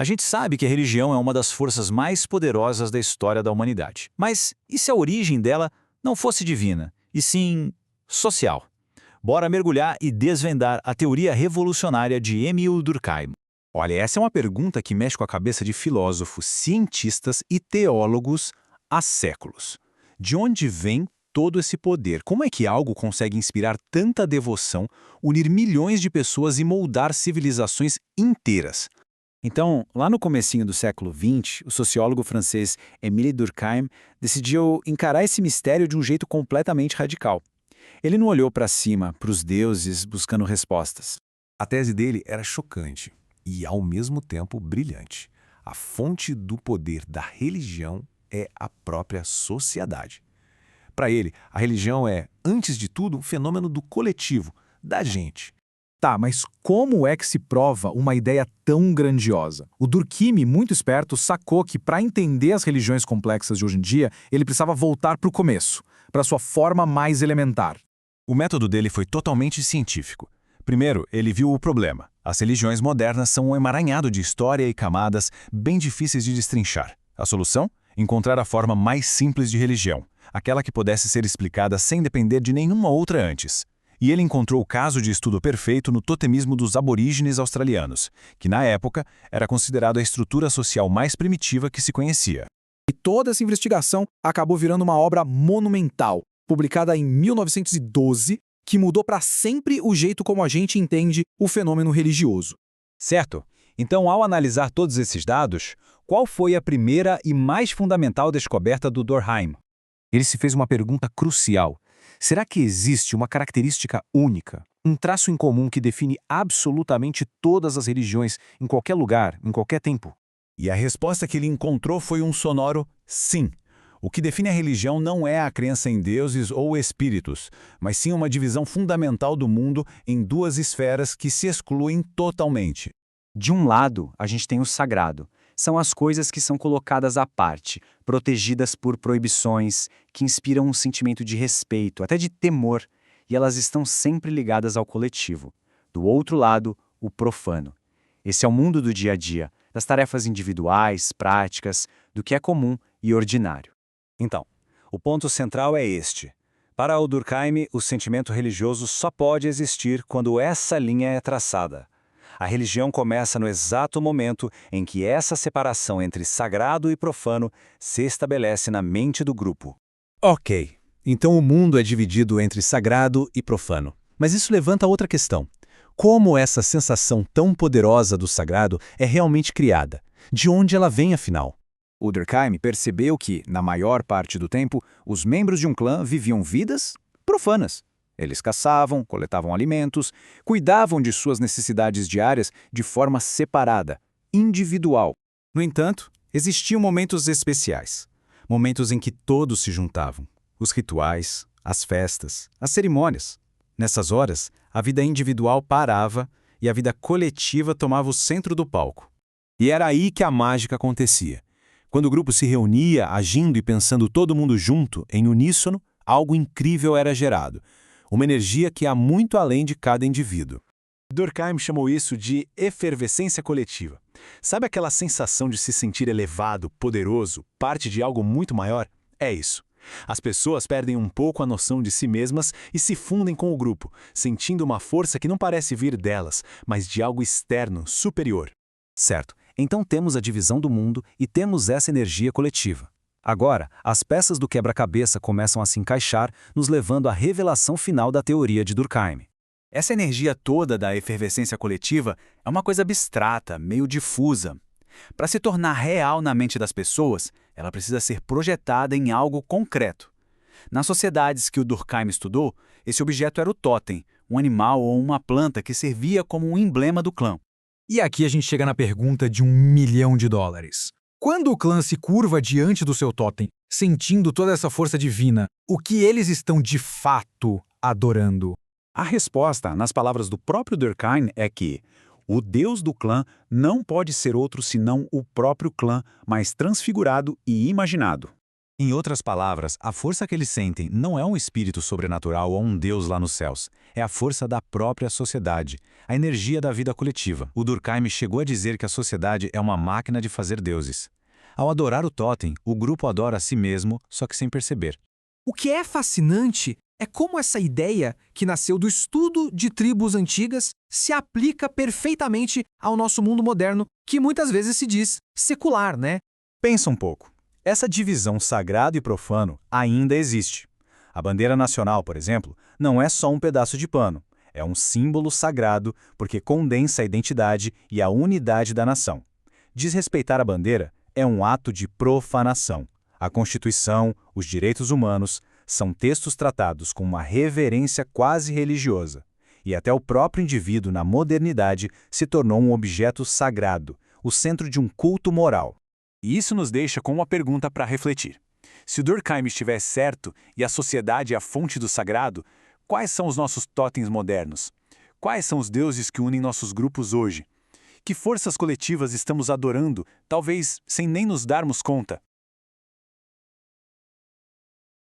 A gente sabe que a religião é uma das forças mais poderosas da história da humanidade. Mas e se a origem dela não fosse divina, e sim social? Bora mergulhar e desvendar a teoria revolucionária de Émile Durkheim. Olha, essa é uma pergunta que mexe com a cabeça de filósofos, cientistas e teólogos há séculos. De onde vem todo esse poder? Como é que algo consegue inspirar tanta devoção, unir milhões de pessoas e moldar civilizações inteiras? Então, lá no comecinho do século XX, o sociólogo francês Émile Durkheim decidiu encarar esse mistério de um jeito completamente radical. Ele não olhou para cima, para os deuses, buscando respostas. A tese dele era chocante e, ao mesmo tempo, brilhante. A fonte do poder da religião é a própria sociedade. Para ele, a religião é, antes de tudo, um fenômeno do coletivo, da gente. Tá, mas como é que se prova uma ideia tão grandiosa? O Durkheim, muito esperto, sacou que para entender as religiões complexas de hoje em dia, ele precisava voltar para o começo, para sua forma mais elementar. O método dele foi totalmente científico. Primeiro, ele viu o problema. As religiões modernas são um emaranhado de história e camadas bem difíceis de destrinchar. A solução? Encontrar a forma mais simples de religião, aquela que pudesse ser explicada sem depender de nenhuma outra antes. E ele encontrou o caso de estudo perfeito no totemismo dos aborígenes australianos, que na época era considerado a estrutura social mais primitiva que se conhecia. E toda essa investigação acabou virando uma obra monumental, publicada em 1912, que mudou para sempre o jeito como a gente entende o fenômeno religioso. Certo? Então, ao analisar todos esses dados, qual foi a primeira e mais fundamental descoberta do Durkheim? Ele se fez uma pergunta crucial. Será que existe uma característica única, um traço em comum que define absolutamente todas as religiões, em qualquer lugar, em qualquer tempo? E a resposta que ele encontrou foi um sonoro sim. O que define a religião não é a crença em deuses ou espíritos, mas sim uma divisão fundamental do mundo em duas esferas que se excluem totalmente. De um lado, a gente tem o sagrado. São as coisas que são colocadas à parte, protegidas por proibições, que inspiram um sentimento de respeito, até de temor, e elas estão sempre ligadas ao coletivo. Do outro lado, o profano. Esse é o mundo do dia a dia, das tarefas individuais, práticas, do que é comum e ordinário. Então, o ponto central é este. Para o Durkheim, o sentimento religioso só pode existir quando essa linha é traçada. A religião começa no exato momento em que essa separação entre sagrado e profano se estabelece na mente do grupo. Ok, então o mundo é dividido entre sagrado e profano. Mas isso levanta outra questão. Como essa sensação tão poderosa do sagrado é realmente criada? De onde ela vem, afinal? O Durkheim percebeu que, na maior parte do tempo, os membros de um clã viviam vidas profanas. Eles caçavam, coletavam alimentos, cuidavam de suas necessidades diárias de forma separada, individual. No entanto, existiam momentos especiais. Momentos em que todos se juntavam. Os rituais, as festas, as cerimônias. Nessas horas, a vida individual parava e a vida coletiva tomava o centro do palco. E era aí que a mágica acontecia. Quando o grupo se reunia, agindo e pensando todo mundo junto, em uníssono, algo incrível era gerado. Uma energia que ia muito além de cada indivíduo. Durkheim chamou isso de efervescência coletiva. Sabe aquela sensação de se sentir elevado, poderoso, parte de algo muito maior? É isso. As pessoas perdem um pouco a noção de si mesmas e se fundem com o grupo, sentindo uma força que não parece vir delas, mas de algo externo, superior. Certo, então temos a divisão do mundo e temos essa energia coletiva. Agora, as peças do quebra-cabeça começam a se encaixar, nos levando à revelação final da teoria de Durkheim. Essa energia toda da efervescência coletiva é uma coisa abstrata, meio difusa. Para se tornar real na mente das pessoas, ela precisa ser projetada em algo concreto. Nas sociedades que o Durkheim estudou, esse objeto era o totem, um animal ou uma planta que servia como um emblema do clã. E aqui a gente chega na pergunta de $1 milhão. Quando o clã se curva diante do seu totem, sentindo toda essa força divina, o que eles estão de fato adorando? A resposta, nas palavras do próprio Durkheim, é que o deus do clã não pode ser outro senão o próprio clã, mas transfigurado e imaginado. Em outras palavras, a força que eles sentem não é um espírito sobrenatural ou um deus lá nos céus. É a força da própria sociedade, a energia da vida coletiva. O Durkheim chegou a dizer que a sociedade é uma máquina de fazer deuses. Ao adorar o totem, o grupo adora a si mesmo, só que sem perceber. O que é fascinante é como essa ideia, que nasceu do estudo de tribos antigas, se aplica perfeitamente ao nosso mundo moderno, que muitas vezes se diz secular, né? Pensa um pouco. Essa divisão sagrado e profano ainda existe. A bandeira nacional, por exemplo, não é só um pedaço de pano. É um símbolo sagrado porque condensa a identidade e a unidade da nação. Desrespeitar a bandeira é um ato de profanação. A Constituição, os direitos humanos, são textos tratados com uma reverência quase religiosa. E até o próprio indivíduo na modernidade se tornou um objeto sagrado, o centro de um culto moral. E isso nos deixa com uma pergunta para refletir. Se o Durkheim estiver certo e a sociedade é a fonte do sagrado, quais são os nossos totens modernos? Quais são os deuses que unem nossos grupos hoje? Que forças coletivas estamos adorando, talvez sem nem nos darmos conta?